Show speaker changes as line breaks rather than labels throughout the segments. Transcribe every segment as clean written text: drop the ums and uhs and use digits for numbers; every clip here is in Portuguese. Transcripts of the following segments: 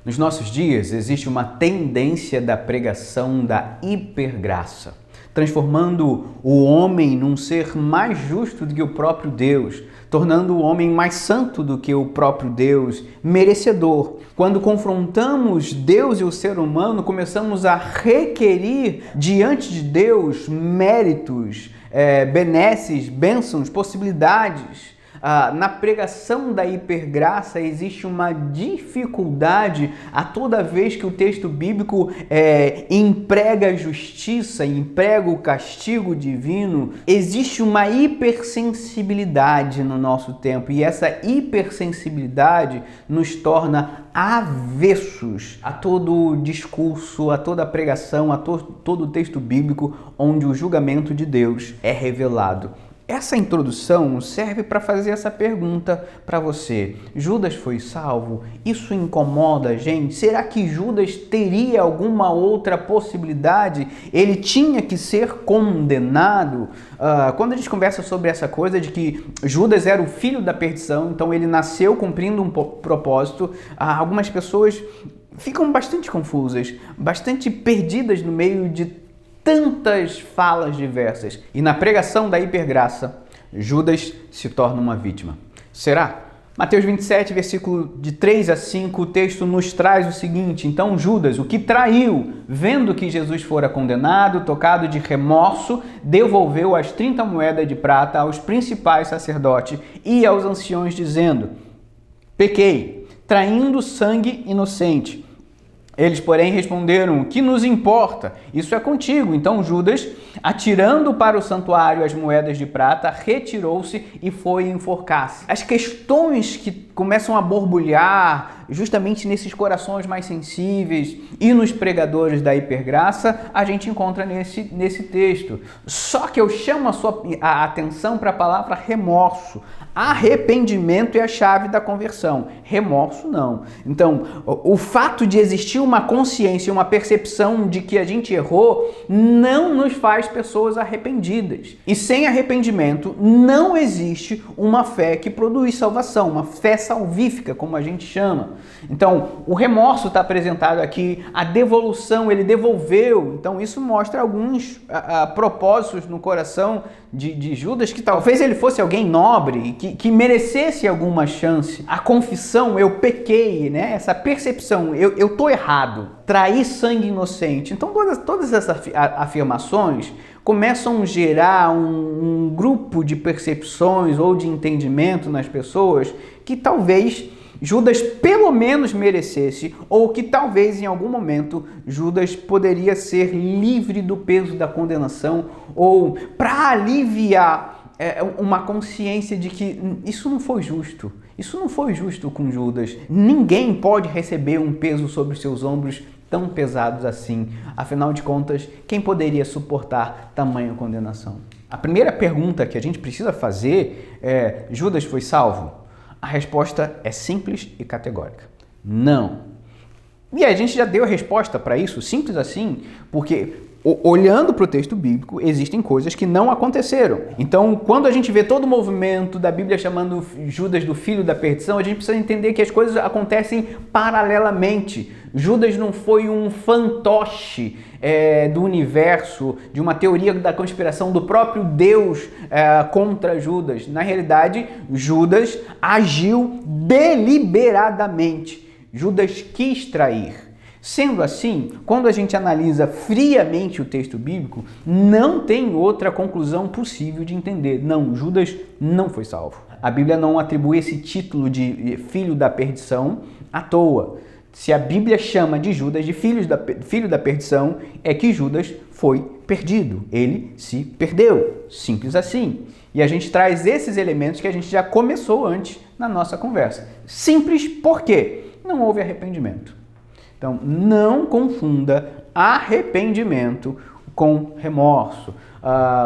Nos nossos dias, existe uma tendência da pregação da hipergraça, transformando o homem num ser mais justo do que o próprio Deus, tornando o homem mais santo do que o próprio Deus, merecedor. Quando confrontamos Deus e o ser humano, começamos a requerir diante de Deus méritos, benesses, bênçãos, possibilidades. Na pregação da hipergraça existe uma dificuldade a toda vez que o texto bíblico emprega a justiça, emprega o castigo divino. Existe uma hipersensibilidade no nosso tempo e essa hipersensibilidade nos torna avessos a todo discurso, a toda pregação, a todo o texto bíblico onde o julgamento de Deus é revelado. Essa introdução serve para fazer essa pergunta para você. Judas foi salvo? Isso incomoda a gente? Será que Judas teria alguma outra possibilidade? Ele tinha que ser condenado? Quando a gente conversa sobre essa coisa de que Judas era o filho da perdição, então ele nasceu cumprindo um propósito, algumas pessoas ficam bastante confusas, bastante perdidas no meio de tantas falas diversas. E na pregação da hipergraça, Judas se torna uma vítima. Será? Mateus 27, versículo de 3 a 5, o texto nos traz o seguinte: então Judas, o que traiu, vendo que Jesus fora condenado, tocado de remorso, devolveu as 30 moedas de prata aos principais sacerdotes e aos anciões, dizendo: pequei, traindo sangue inocente. Eles, porém, responderam: o que nos importa? Isso é contigo. Então Judas, atirando para o santuário as moedas de prata, retirou-se e foi enforcar-se. As questões que começam a borbulhar justamente nesses corações mais sensíveis e nos pregadores da hipergraça, a gente encontra nesse texto. Só que eu chamo a atenção para a palavra remorso. Arrependimento é a chave da conversão, remorso não. Então, o fato de existir uma consciência, uma percepção de que a gente errou, não nos faz pessoas arrependidas. E sem arrependimento, não existe uma fé que produz salvação, uma fé salvífica, como a gente chama. Então, o remorso está apresentado aqui, a devolução, ele devolveu. Então, isso mostra alguns propósitos no coração de Judas, que talvez ele fosse alguém nobre, que merecesse alguma chance. A confissão, eu pequei, né? Essa percepção, eu tô errado, traí sangue inocente. Então, todas essas afirmações começam a gerar um grupo de percepções ou de entendimento nas pessoas que talvez Judas pelo menos merecesse, ou que talvez em algum momento Judas poderia ser livre do peso da condenação, ou para aliviar uma consciência de que isso não foi justo. Isso não foi justo com Judas. Ninguém pode receber um peso sobre seus ombros tão pesados assim. Afinal de contas, quem poderia suportar tamanha condenação? A primeira pergunta que a gente precisa fazer é: Judas foi salvo? A resposta é simples e categórica: não. E a gente já deu a resposta para isso, simples assim, porque olhando para o texto bíblico, existem coisas que não aconteceram. Então, quando a gente vê todo o movimento da Bíblia chamando Judas do filho da perdição, a gente precisa entender que as coisas acontecem paralelamente. Judas não foi um fantoche do universo, de uma teoria da conspiração do próprio Deus contra Judas. Na realidade, Judas agiu deliberadamente. Judas quis trair. Sendo assim, quando a gente analisa friamente o texto bíblico, não tem outra conclusão possível de entender. Não, Judas não foi salvo. A Bíblia não atribui esse título de filho da perdição à toa. Se a Bíblia chama de Judas de filho da perdição, é que Judas foi perdido. Ele se perdeu. Simples assim. E a gente traz esses elementos que a gente já começou antes na nossa conversa. Simples por quê? Não houve arrependimento. Então, não confunda arrependimento com remorso.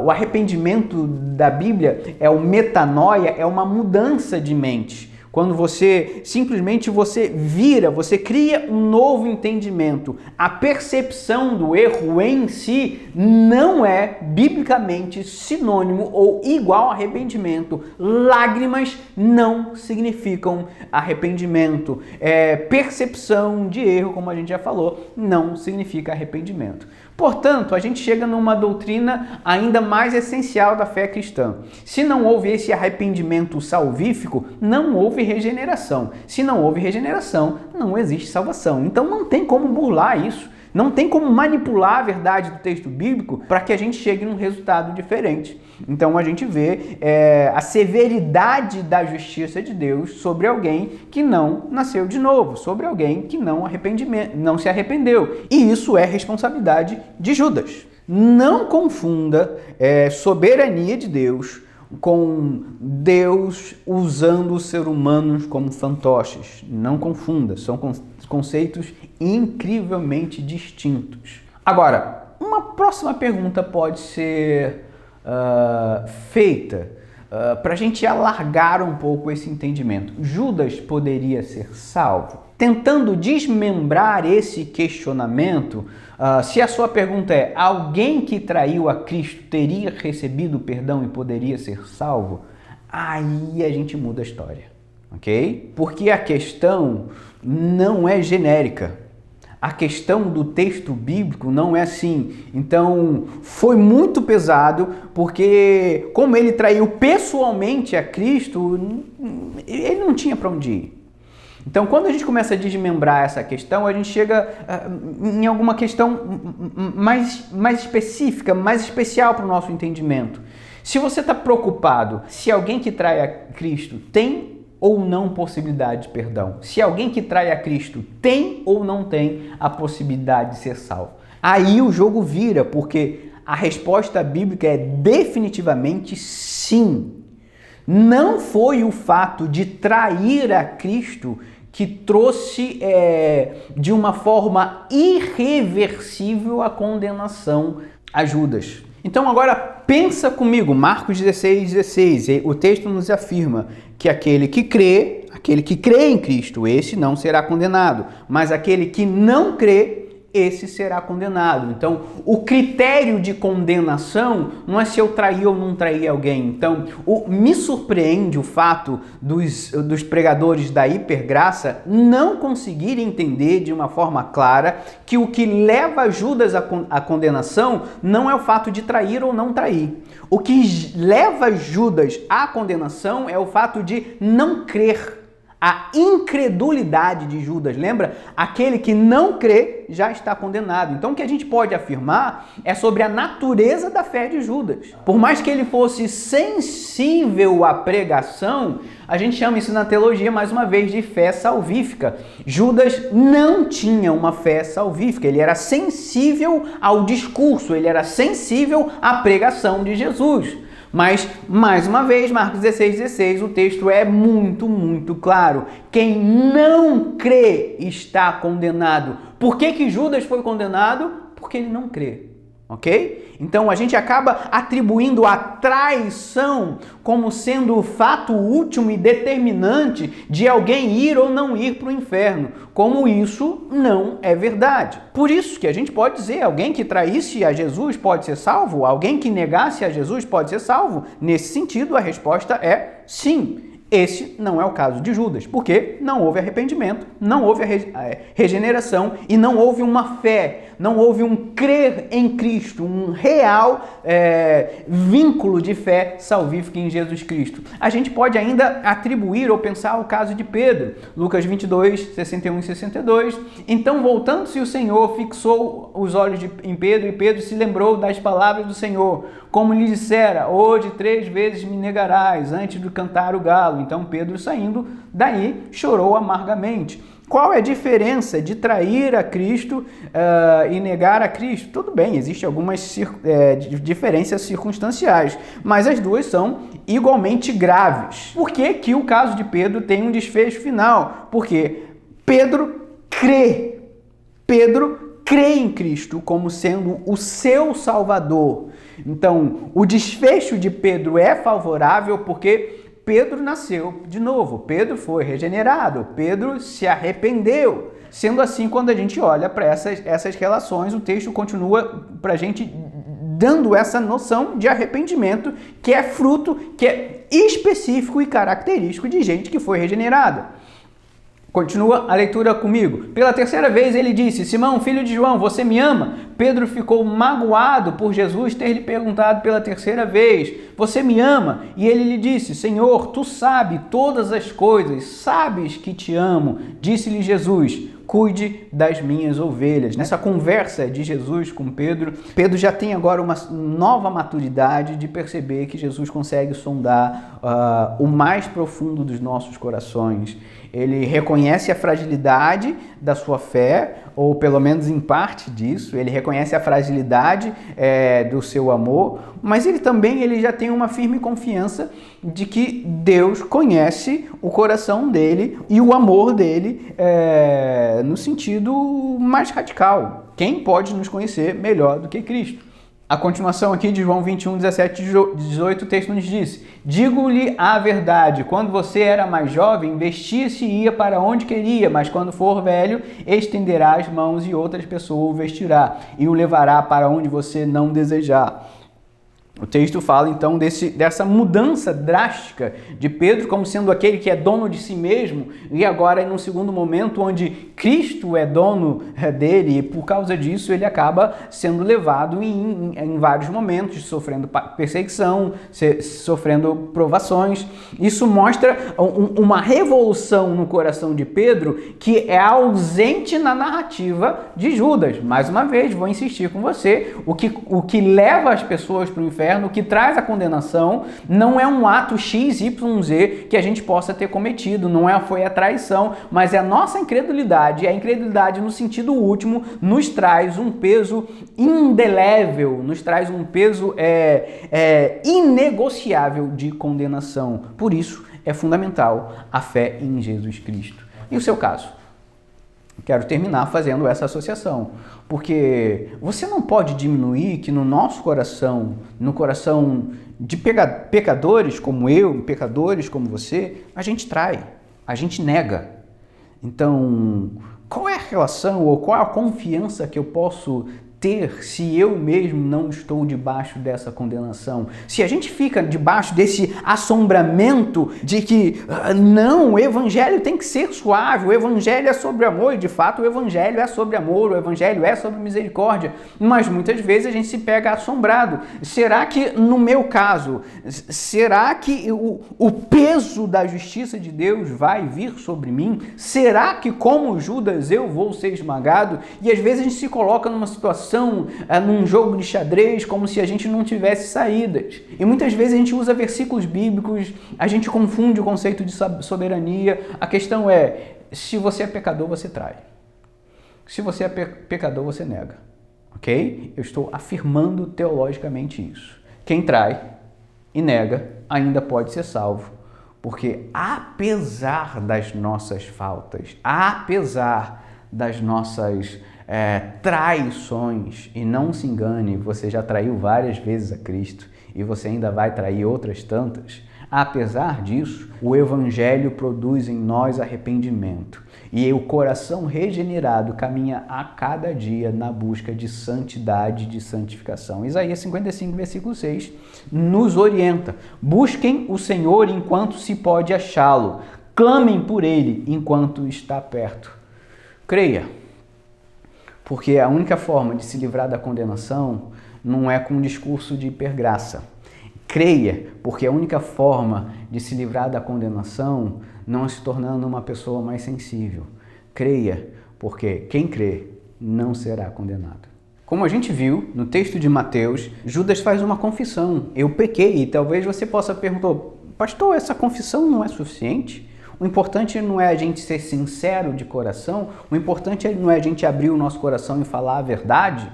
O arrependimento da Bíblia é o metanoia, é uma mudança de mente. Quando você simplesmente você cria um novo entendimento. A percepção do erro em si não é biblicamente sinônimo ou igual a arrependimento. Lágrimas não significam arrependimento. Percepção de erro, como a gente já falou, não significa arrependimento. Portanto, a gente chega numa doutrina ainda mais essencial da fé cristã. Se não houve esse arrependimento salvífico, não houve regeneração. Se não houve regeneração, não existe salvação. Então não tem como burlar isso. Não tem como manipular a verdade do texto bíblico para que a gente chegue num resultado diferente. Então a gente vê a severidade da justiça de Deus sobre alguém que não nasceu de novo, sobre alguém que não se arrependeu. E isso é responsabilidade de Judas. Não confunda soberania de Deus com Deus usando os seres humanos como fantoches. Não confunda, são conceitos incrivelmente distintos. Agora, uma próxima pergunta pode ser feita para a gente alargar um pouco esse entendimento. Judas poderia ser salvo? Tentando desmembrar esse questionamento, se a sua pergunta é: alguém que traiu a Cristo teria recebido perdão e poderia ser salvo? Aí a gente muda a história, ok? Porque a questão não é genérica. A questão do texto bíblico não é assim. Então, foi muito pesado, porque como ele traiu pessoalmente a Cristo, ele não tinha para onde ir. Então, quando a gente começa a desmembrar essa questão, a gente chega em alguma questão mais específica, mais especial para o nosso entendimento. Se você está preocupado se alguém que trai a Cristo tem ou não possibilidade de perdão, se alguém que trai a Cristo tem ou não tem a possibilidade de ser salvo, aí o jogo vira, porque a resposta bíblica é definitivamente sim. Não foi o fato de trair a Cristo que trouxe de uma forma irreversível a condenação a Judas. Então agora pensa comigo, Marcos 16:16, o texto nos afirma que aquele que crê em Cristo, esse não será condenado, mas aquele que não crê, esse será condenado. Então, o critério de condenação não é se eu traí ou não traí alguém. Então, me surpreende o fato dos pregadores da hipergraça não conseguirem entender de uma forma clara que o que leva Judas à condenação não é o fato de trair ou não trair. O que leva Judas à condenação é o fato de não crer. A incredulidade de Judas, lembra? Aquele que não crê já está condenado. Então o que a gente pode afirmar é sobre a natureza da fé de Judas. Por mais que ele fosse sensível à pregação, a gente chama isso na teologia, mais uma vez, de fé salvífica. Judas não tinha uma fé salvífica, ele era sensível ao discurso, ele era sensível à pregação de Jesus. Mas, mais uma vez, Marcos 16:16, o texto é muito, muito claro. Quem não crê está condenado. Por que Judas foi condenado? Porque ele não crê. Ok? Então a gente acaba atribuindo a traição como sendo o fato último e determinante de alguém ir ou não ir para o inferno, como isso não é verdade. Por isso que a gente pode dizer, alguém que traísse a Jesus pode ser salvo? Alguém que negasse a Jesus pode ser salvo? Nesse sentido, a resposta é sim. Esse não é o caso de Judas, porque não houve arrependimento, não houve regeneração e não houve uma fé, não houve um crer em Cristo, um real vínculo de fé salvífica em Jesus Cristo. A gente pode ainda atribuir ou pensar o caso de Pedro, Lucas 22, 61 e 62. Então, voltando-se o Senhor, fixou os olhos em Pedro e Pedro se lembrou das palavras do Senhor, como lhe dissera: hoje 3 vezes me negarás antes de cantar o galo. Então Pedro, saindo daí, chorou amargamente. Qual é a diferença de trair a Cristo e negar a Cristo? Tudo bem, existem algumas diferenças circunstanciais, mas as duas são igualmente graves. Por que o caso de Pedro tem um desfecho final? Porque Pedro crê em Cristo como sendo o seu Salvador. Então, o desfecho de Pedro é favorável porque Pedro nasceu de novo, Pedro foi regenerado, Pedro se arrependeu. Sendo assim, quando a gente olha para essas relações, o texto continua para a gente dando essa noção de arrependimento que é fruto, que é específico e característico de gente que foi regenerada. Continua a leitura comigo. Pela terceira vez ele disse: Simão, filho de João, você me ama? Pedro ficou magoado por Jesus ter lhe perguntado pela terceira vez: você me ama? E ele lhe disse: Senhor, tu sabes todas as coisas, sabes que te amo. Disse-lhe Jesus: cuide das minhas ovelhas. Nessa conversa de Jesus com Pedro, Pedro já tem agora uma nova maturidade de perceber que Jesus consegue sondar o mais profundo dos nossos corações. Ele reconhece a fragilidade da sua fé, ou pelo menos em parte disso, ele reconhece a fragilidade do seu amor, mas ele já tem uma firme confiança de que Deus conhece o coração dele e o amor dele no sentido mais radical. Quem pode nos conhecer melhor do que Cristo? A continuação aqui de João 21, 17 e 18, o texto nos diz: digo-lhe a verdade, quando você era mais jovem, vestia-se e ia para onde queria, mas quando for velho, estenderá as mãos e outras pessoas o vestirá e o levará para onde você não desejar. O texto fala então dessa mudança drástica de Pedro como sendo aquele que é dono de si mesmo, e agora num segundo momento onde Cristo é dono dele, e por causa disso ele acaba sendo levado em vários momentos, sofrendo perseguição, sofrendo provações. Isso mostra uma revolução no coração de Pedro que é ausente na narrativa de Judas. Mais uma vez, vou insistir com você, o que leva as pessoas para o inferno, o que traz a condenação, não é um ato X, Y, Z que a gente possa ter cometido, foi a traição, mas é a nossa incredulidade. A incredulidade, no sentido último, nos traz um peso indelével, nos traz um peso inegociável de condenação. Por isso, é fundamental a fé em Jesus Cristo. E o seu caso? Quero terminar fazendo essa associação, porque você não pode diminuir que no nosso coração, no coração de pecadores como eu, pecadores como você, a gente trai, a gente nega. Então, qual é a relação ou qual é a confiança que eu posso ter se eu mesmo não estou debaixo dessa condenação? Se a gente fica debaixo desse assombramento de que não, o evangelho tem que ser suave, o evangelho é sobre amor, e de fato o evangelho é sobre amor, o evangelho é sobre misericórdia, mas muitas vezes a gente se pega assombrado. Será que no meu caso, será que o peso da justiça de Deus vai vir sobre mim? Será que como Judas eu vou ser esmagado? E às vezes a gente se coloca numa situação, num jogo de xadrez, como se a gente não tivesse saídas. E muitas vezes a gente usa versículos bíblicos, a gente confunde o conceito de soberania. A questão é, se você é pecador, você trai. Se você é pecador, você nega. Ok? Eu estou afirmando teologicamente isso. Quem trai e nega ainda pode ser salvo. Porque apesar das nossas faltas, apesar das nossas traições, e não se engane, você já traiu várias vezes a Cristo e você ainda vai trair outras tantas. Apesar disso, o Evangelho produz em nós arrependimento e o coração regenerado caminha a cada dia na busca de santidade, de santificação. Isaías 55, versículo 6 nos orienta: busquem o Senhor enquanto se pode achá-lo, clamem por Ele enquanto está perto. Creia. Porque a única forma de se livrar da condenação não é com um discurso de hipergraça. Creia, porque a única forma de se livrar da condenação não é se tornando uma pessoa mais sensível. Creia, porque quem crê não será condenado. Como a gente viu no texto de Mateus, Judas faz uma confissão: eu pequei. E talvez você possa perguntar: pastor, essa confissão não é suficiente? O importante não é a gente ser sincero de coração, o importante não é a gente abrir o nosso coração e falar a verdade.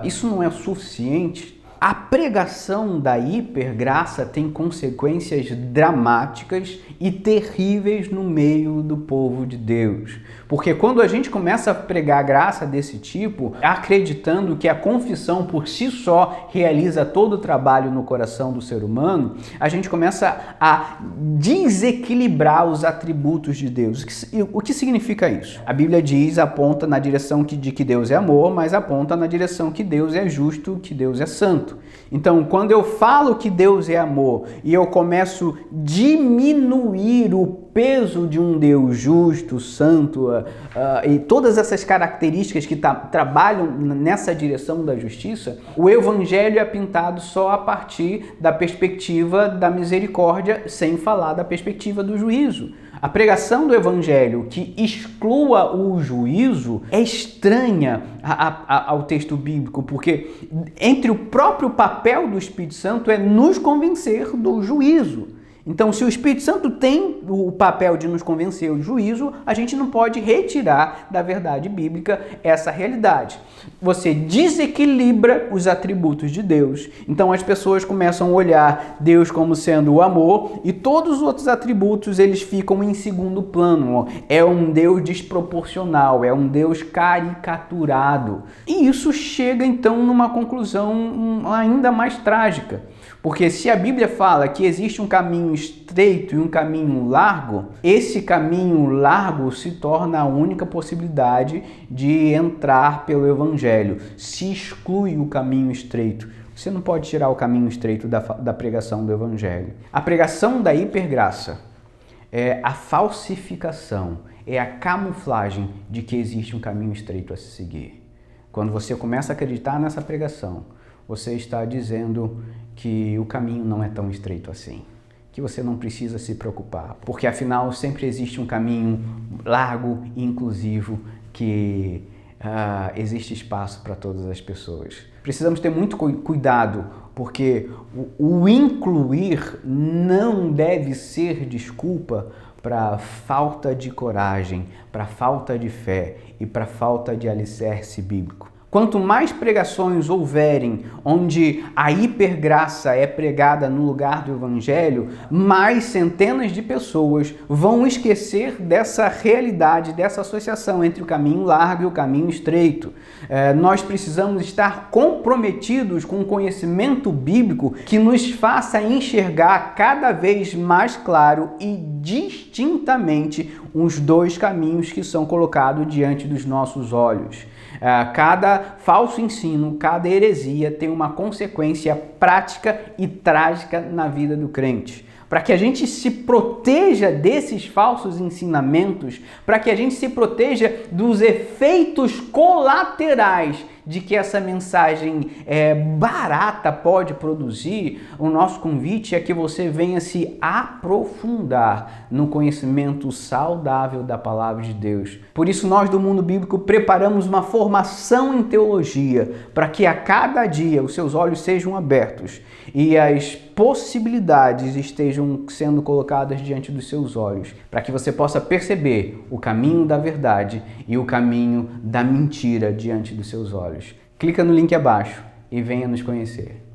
Isso não é suficiente. A pregação da hipergraça tem consequências dramáticas e terríveis no meio do povo de Deus. Porque quando a gente começa a pregar graça desse tipo, acreditando que a confissão por si só realiza todo o trabalho no coração do ser humano, a gente começa a desequilibrar os atributos de Deus. O que significa isso? A Bíblia aponta na direção de que Deus é amor, mas aponta na direção que Deus é justo, que Deus é santo. Então, quando eu falo que Deus é amor e eu começo a diminuir o peso de um Deus justo, santo, e todas essas características que trabalham nessa direção da justiça, o evangelho é pintado só a partir da perspectiva da misericórdia, sem falar da perspectiva do juízo. A pregação do evangelho que exclua o juízo é estranha ao texto bíblico, porque entre o próprio papel do Espírito Santo é nos convencer do juízo. Então, se o Espírito Santo tem o papel de nos convencer do juízo, a gente não pode retirar da verdade bíblica essa realidade. Você desequilibra os atributos de Deus. Então, as pessoas começam a olhar Deus como sendo o amor e todos os outros atributos eles ficam em segundo plano. É um Deus desproporcional, é um Deus caricaturado. E isso chega, então, numa conclusão ainda mais trágica. Porque se a Bíblia fala que existe um caminho estreito e um caminho largo, esse caminho largo se torna a única possibilidade de entrar pelo Evangelho. Se exclui o caminho estreito. Você não pode tirar o caminho estreito da pregação do Evangelho. A pregação da hipergraça é a falsificação, é a camuflagem de que existe um caminho estreito a se seguir. Quando você começa a acreditar nessa pregação, você está dizendo que o caminho não é tão estreito assim, que você não precisa se preocupar, porque afinal sempre existe um caminho largo e inclusivo que existe espaço para todas as pessoas. Precisamos ter muito cuidado, porque o incluir não deve ser desculpa para falta de coragem, para falta de fé e para falta de alicerce bíblico. Quanto mais pregações houverem onde a hipergraça é pregada no lugar do evangelho, mais centenas de pessoas vão esquecer dessa realidade, dessa associação entre o caminho largo e o caminho estreito. Nós precisamos estar comprometidos com o conhecimento bíblico que nos faça enxergar cada vez mais claro e distintamente os dois caminhos que são colocados diante dos nossos olhos. Cada falso ensino, cada heresia tem uma consequência prática e trágica na vida do crente. Para que a gente se proteja desses falsos ensinamentos, para que a gente se proteja dos efeitos colaterais de que essa mensagem barata pode produzir, o nosso convite é que você venha se aprofundar no conhecimento saudável da palavra de Deus. Por isso nós do Mundo Bíblico preparamos uma formação em teologia para que a cada dia os seus olhos sejam abertos e as possibilidades estejam sendo colocadas diante dos seus olhos, para que você possa perceber o caminho da verdade e o caminho da mentira diante dos seus olhos. Clica no link abaixo e venha nos conhecer.